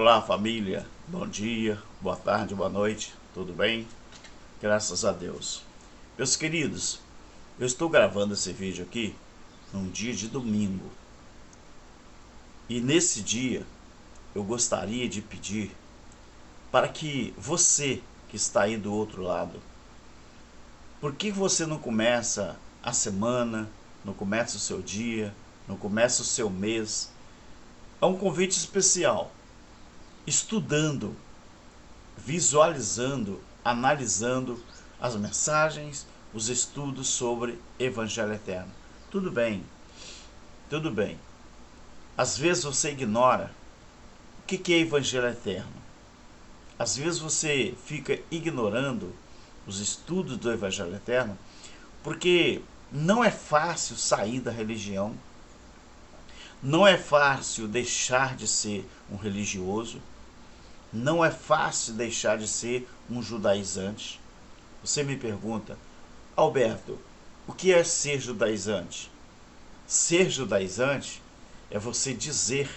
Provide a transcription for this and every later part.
Olá família, bom dia, boa tarde, boa noite, tudo bem? Graças a Deus. Meus queridos, eu estou gravando esse vídeo aqui num dia de domingo. E nesse dia eu gostaria de pedir para que você que está aí do outro lado, por que você não começa a semana, não começa o seu dia, não começa o seu mês? É um convite especial, estudando, visualizando, analisando as mensagens, os estudos sobre Evangelho Eterno. Tudo bem, tudo bem. Às vezes você ignora o que é Evangelho Eterno. Às vezes você fica ignorando os estudos do Evangelho Eterno porque não é fácil sair da religião, não é fácil deixar de ser um religioso, não é fácil deixar de ser um judaizante. Você me pergunta, Alberto, o que é ser judaizante? Ser judaizante é você dizer,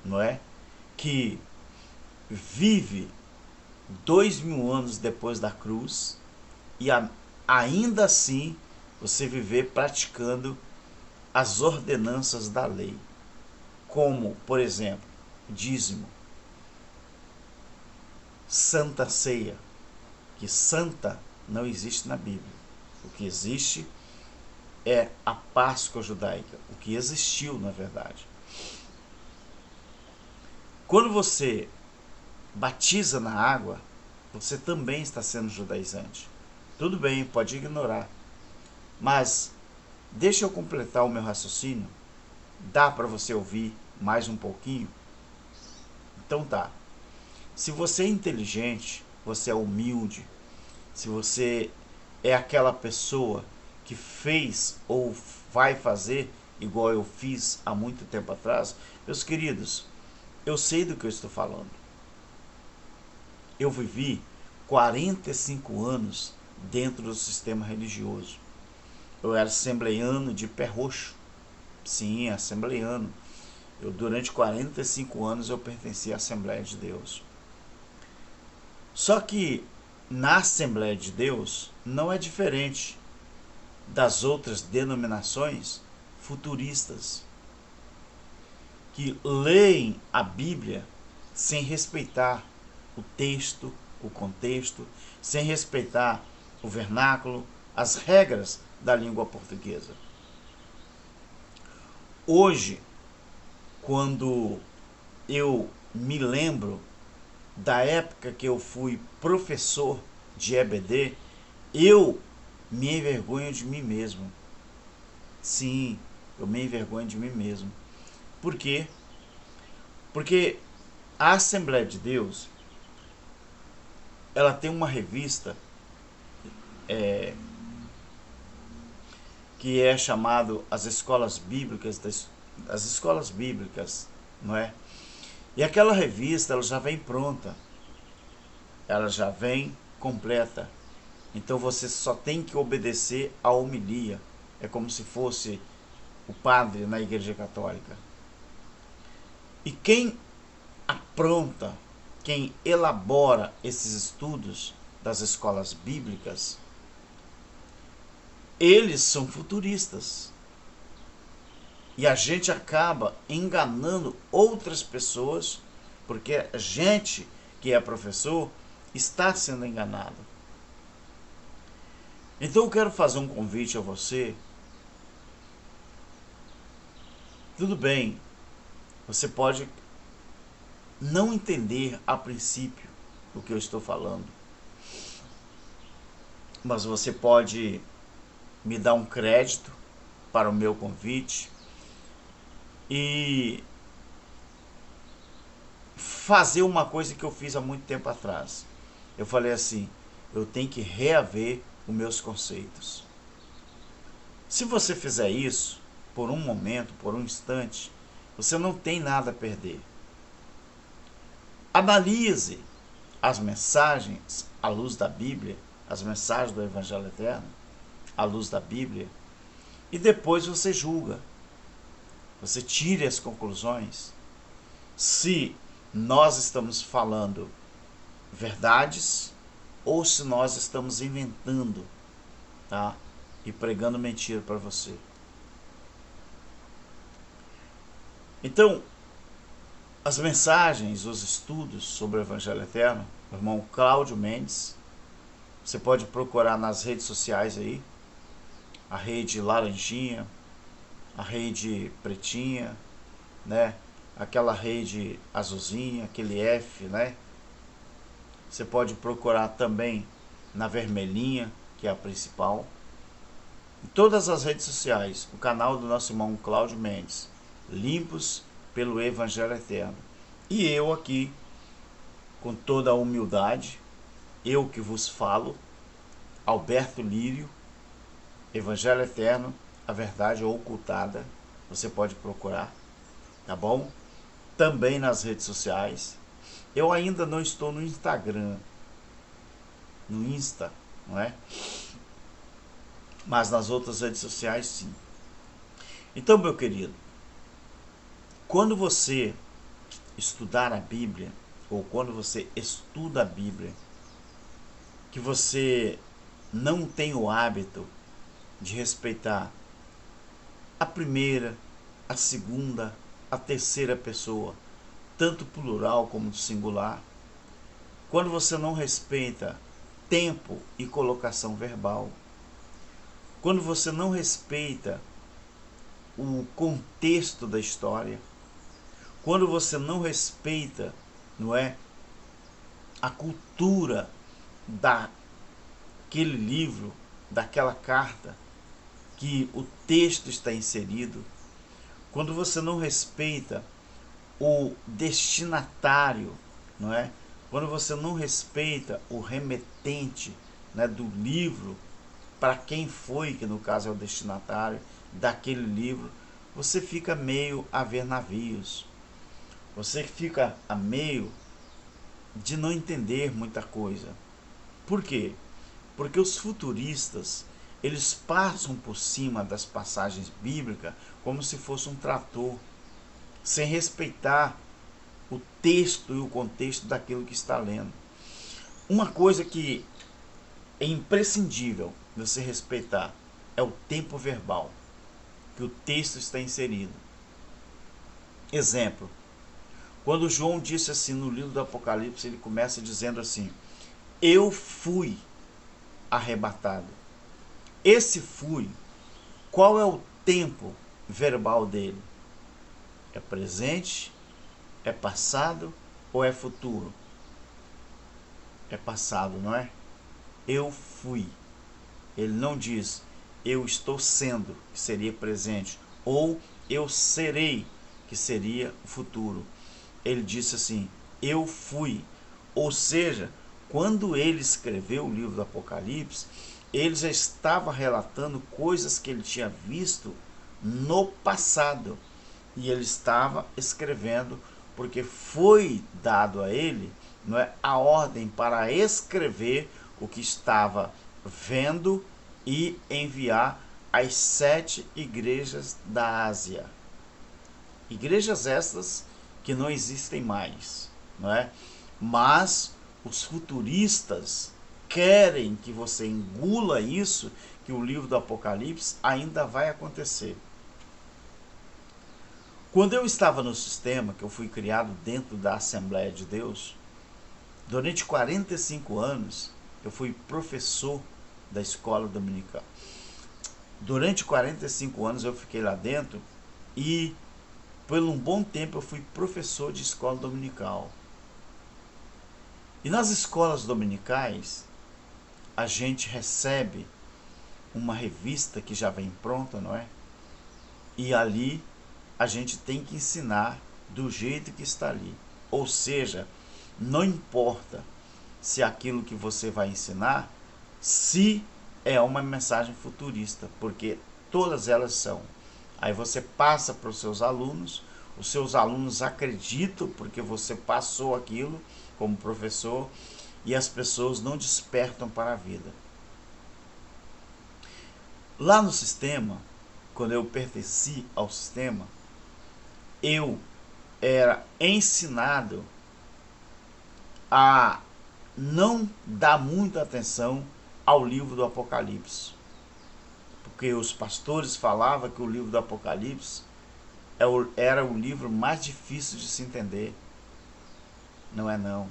não é, que vive 2000 anos depois da cruz e ainda assim você viver praticando as ordenanças da lei, como, por exemplo, dízimo, Santa Ceia, que santa não existe na Bíblia. O que existe é a Páscoa judaica, o que existiu na verdade. Quando você batiza na água, você também está sendo judaizante. Tudo bem, pode ignorar, mas deixa eu completar o meu raciocínio. Dá para você ouvir mais um pouquinho? Então tá. Se você é inteligente, você é humilde, se você é aquela pessoa que fez ou vai fazer igual eu fiz há muito tempo atrás, meus queridos, eu sei do que eu estou falando. Eu vivi 45 anos dentro do sistema religioso. Eu era assembleiano de pé roxo. Sim, assembleiano. Durante 45 anos eu pertencia à Assembleia de Deus. Só que na Assembleia de Deus não é diferente das outras denominações futuristas, que leem a Bíblia sem respeitar o texto, o contexto, sem respeitar o vernáculo, as regras da língua portuguesa. Hoje, quando eu me lembro da época que eu fui professor de EBD, eu me envergonho de mim mesmo. Sim, eu me envergonho de mim mesmo. Por quê? Porque a Assembleia de Deus, ela tem uma revista que é chamado As Escolas Bíblicas, as Escolas Bíblicas, não é? E aquela revista, ela já vem pronta, ela já vem completa. Então você só tem que obedecer à homilia. É como se fosse o padre na Igreja Católica. E quem apronta, quem elabora esses estudos das escolas bíblicas, eles são futuristas. E a gente acaba enganando outras pessoas, porque a gente que é professor está sendo enganado. Então eu quero fazer um convite a você. Tudo bem, você pode não entender a princípio o que eu estou falando, mas você pode me dar um crédito para o meu convite e fazer uma coisa que eu fiz há muito tempo atrás. Eu falei assim, eu tenho que reaver os meus conceitos. Se você fizer isso, por um momento, por um instante, você não tem nada a perder. Analise as mensagens à luz da Bíblia, as mensagens do Evangelho Eterno, à luz da Bíblia, e depois você julga. Você tire as conclusões. Se nós estamos falando verdades ou se nós estamos inventando, tá? E pregando mentira para você. Então, as mensagens, os estudos sobre o Evangelho Eterno, o irmão Cláudio Mendes, você pode procurar nas redes sociais aí, a rede laranjinha, a rede pretinha, né? Aquela rede azulzinha, aquele F, né? Você pode procurar também na vermelhinha, que é a principal. Em todas as redes sociais, o canal do nosso irmão Cláudio Mendes, Limpos pelo Evangelho Eterno. E eu aqui, com toda a humildade, eu que vos falo, Alberto Lírio, Evangelho Eterno, a verdade ocultada, você pode procurar, tá bom? Também nas redes sociais. Eu ainda não estou no Instagram, no Insta, não é? Mas nas outras redes sociais, sim. Então, meu querido, quando você estudar a Bíblia, ou quando você estuda a Bíblia, que você não tem o hábito de respeitar a primeira, a segunda, a terceira pessoa, tanto plural como singular, quando você não respeita tempo e colocação verbal, quando você não respeita o contexto da história, quando você não respeita, não é, a cultura daquele livro, daquela carta que o texto está inserido, quando você não respeita o destinatário, não é? Quando você não respeita o remetente, né, do livro, para quem foi, que no caso é o destinatário daquele livro, você fica meio a ver navios. Você fica a meio de não entender muita coisa. Por quê? Porque os futuristas, eles passam por cima das passagens bíblicas como se fosse um trator, sem respeitar o texto e o contexto daquilo que está lendo. Uma coisa que é imprescindível você respeitar é o tempo verbal que o texto está inserido. Exemplo, quando João disse assim no livro do Apocalipse, ele começa dizendo assim: eu fui arrebatado. Esse fui, qual é o tempo verbal dele? É presente? É passado ou é futuro? É passado, não é? Eu fui. Ele não diz eu estou sendo, que seria presente, ou eu serei, que seria o futuro. Ele disse assim, eu fui. Ou seja, quando ele escreveu o livro do Apocalipse, ele já estava relatando coisas que ele tinha visto no passado. E ele estava escrevendo porque foi dado a ele, não é, a ordem para escrever o que estava vendo e enviar às 7 igrejas da Ásia. Igrejas estas que não existem mais, não é? Mas os futuristas querem que você engula isso, que o livro do Apocalipse ainda vai acontecer. Quando eu estava no sistema, que eu fui criado dentro da Assembleia de Deus, durante 45 anos eu fui professor da escola dominical. Durante 45 anos eu fiquei lá dentro e por um bom tempo eu fui professor de escola dominical. E nas escolas dominicais a gente recebe uma revista que já vem pronta, não é? E ali a gente tem que ensinar do jeito que está ali. Ou seja, não importa se aquilo que você vai ensinar, se é uma mensagem futurista, porque todas elas são. Aí você passa para os seus alunos acreditam porque você passou aquilo como professor e as pessoas não despertam para a vida. Lá no sistema, quando eu pertenci ao sistema, eu era ensinado a não dar muita atenção ao livro do Apocalipse, porque os pastores falavam que o livro do Apocalipse era o livro mais difícil de se entender. Não é não.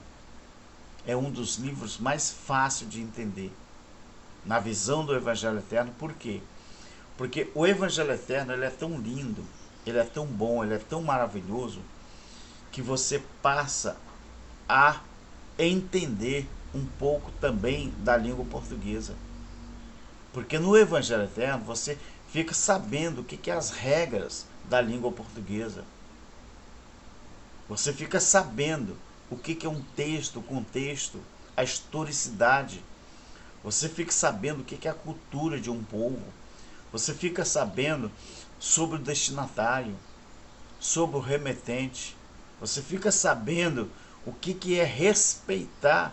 É um dos livros mais fáceis de entender na visão do Evangelho Eterno. Por quê? Porque o Evangelho Eterno, ele é tão lindo, ele é tão bom, ele é tão maravilhoso, que você passa a entender um pouco também da língua portuguesa. Porque no Evangelho Eterno você fica sabendo o que é as regras da língua portuguesa. Você fica sabendo o que é um texto, o contexto, a historicidade. Você fica sabendo o que é a cultura de um povo. Você fica sabendo sobre o destinatário, sobre o remetente. Você fica sabendo o que é respeitar,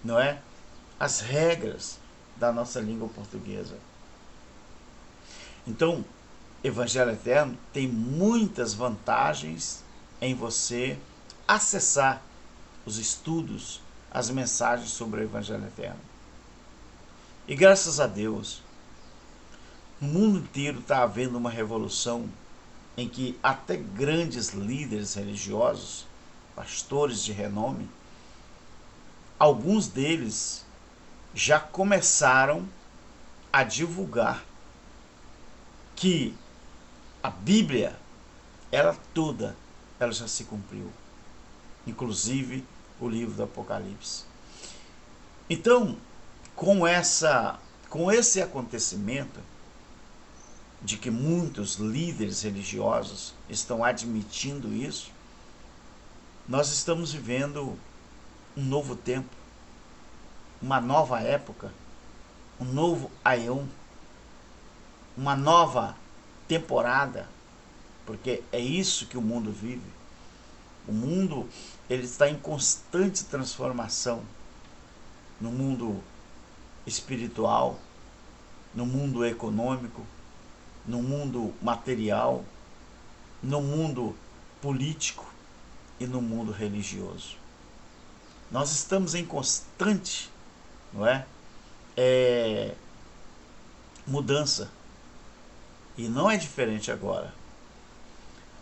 não é, as regras da nossa língua portuguesa. Então, Evangelho Eterno tem muitas vantagens em você acessar os estudos, as mensagens sobre o Evangelho Eterno. E graças a Deus, no mundo inteiro está havendo uma revolução em que até grandes líderes religiosos, pastores de renome, alguns deles já começaram a divulgar que a Bíblia, ela toda, ela já se cumpriu, inclusive o livro do Apocalipse. Então, com esse acontecimento de que muitos líderes religiosos estão admitindo isso, nós estamos vivendo um novo tempo, uma nova época, um novo aion, uma nova temporada, porque é isso que o mundo vive. O mundo, ele está em constante transformação, no mundo espiritual, no mundo econômico, no mundo material, no mundo político e no mundo religioso. Nós estamos em constante, não é? Mudança. E não é diferente agora.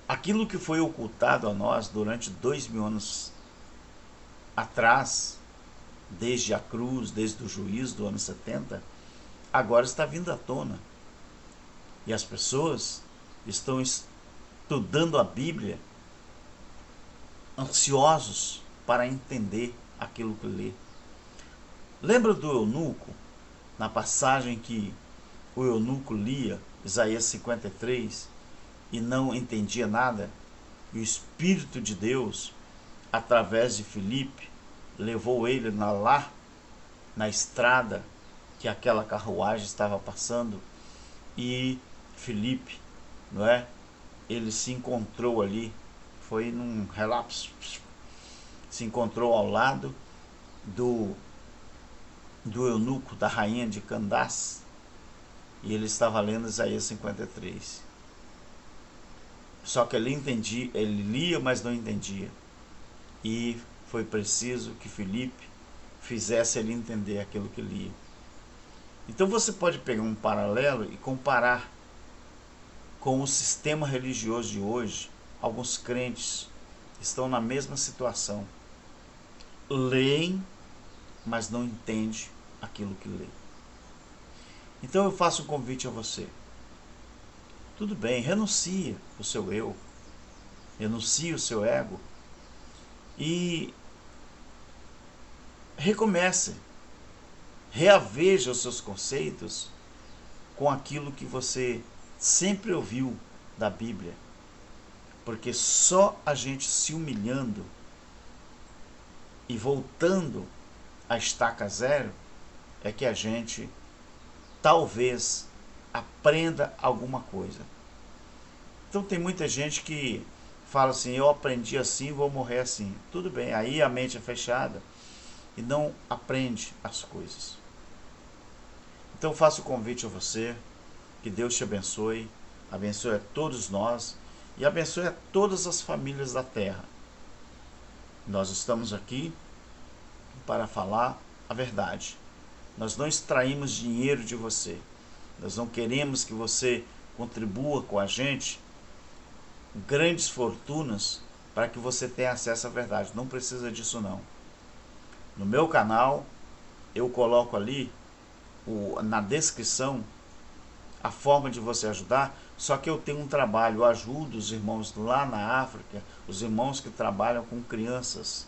Aquilo que foi ocultado a nós durante 2000 anos atrás, desde a cruz, desde o juízo do ano 70, agora está vindo à tona. E as pessoas estão estudando a Bíblia, ansiosos para entender aquilo que lê. Lembra do eunuco, na passagem que o eunuco lia Isaías 53 e não entendia nada? E o Espírito de Deus, através de Filipe, levou ele na estrada que aquela carruagem estava passando, e Filipe, não é? Ele se encontrou ali, foi num relapso, se encontrou ao lado do eunuco, da rainha de Candace, e ele estava lendo Isaías 53. Só que ele lia, mas não entendia. E foi preciso que Filipe fizesse ele entender aquilo que lia. Então você pode pegar um paralelo e comparar com o sistema religioso de hoje. Alguns crentes estão na mesma situação. Leem, mas não entendem aquilo que lê. Então eu faço um convite a você. Tudo bem, renuncia o seu eu, renuncia o seu ego e recomece, reaveja os seus conceitos com aquilo que você sempre ouviu da Bíblia. Porque só a gente se humilhando e voltando à estaca zero é que a gente talvez aprenda alguma coisa. Então tem muita gente que fala assim: eu aprendi assim, vou morrer assim. Tudo bem, aí a mente é fechada e não aprende as coisas. Então faço o convite a você, que Deus te abençoe a todos nós e abençoe a todas as famílias da terra. Nós estamos aqui para falar a verdade. Nós não extraímos dinheiro de você. Nós não queremos que você contribua com a gente grandes fortunas para que você tenha acesso à verdade. Não precisa disso não. No meu canal, eu coloco ali na descrição a forma de você ajudar, só que eu tenho um trabalho, eu ajudo os irmãos lá na África, os irmãos que trabalham com crianças,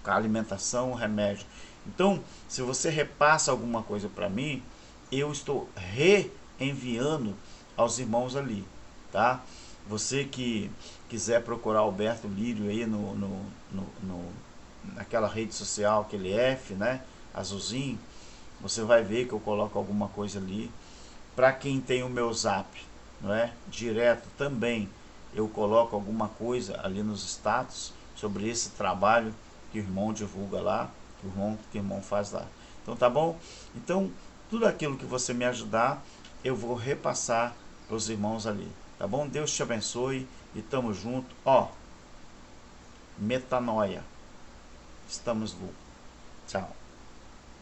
com a alimentação, remédio. Então, se você repassa alguma coisa para mim, eu estou reenviando aos irmãos ali, tá? Você que quiser procurar Alberto Lírio aí naquela rede social, aquele F, né, azulzinho, você vai ver que eu coloco alguma coisa ali. Para quem tem o meu zap, não é, direto também, eu coloco alguma coisa ali nos status sobre esse trabalho que o irmão divulga lá, que o irmão faz lá. Então tá bom? Então, tudo aquilo que você me ajudar, eu vou repassar para os irmãos ali. Tá bom? Deus te abençoe e tamo junto. Ó, metanoia. Estamos juntos. Tchau.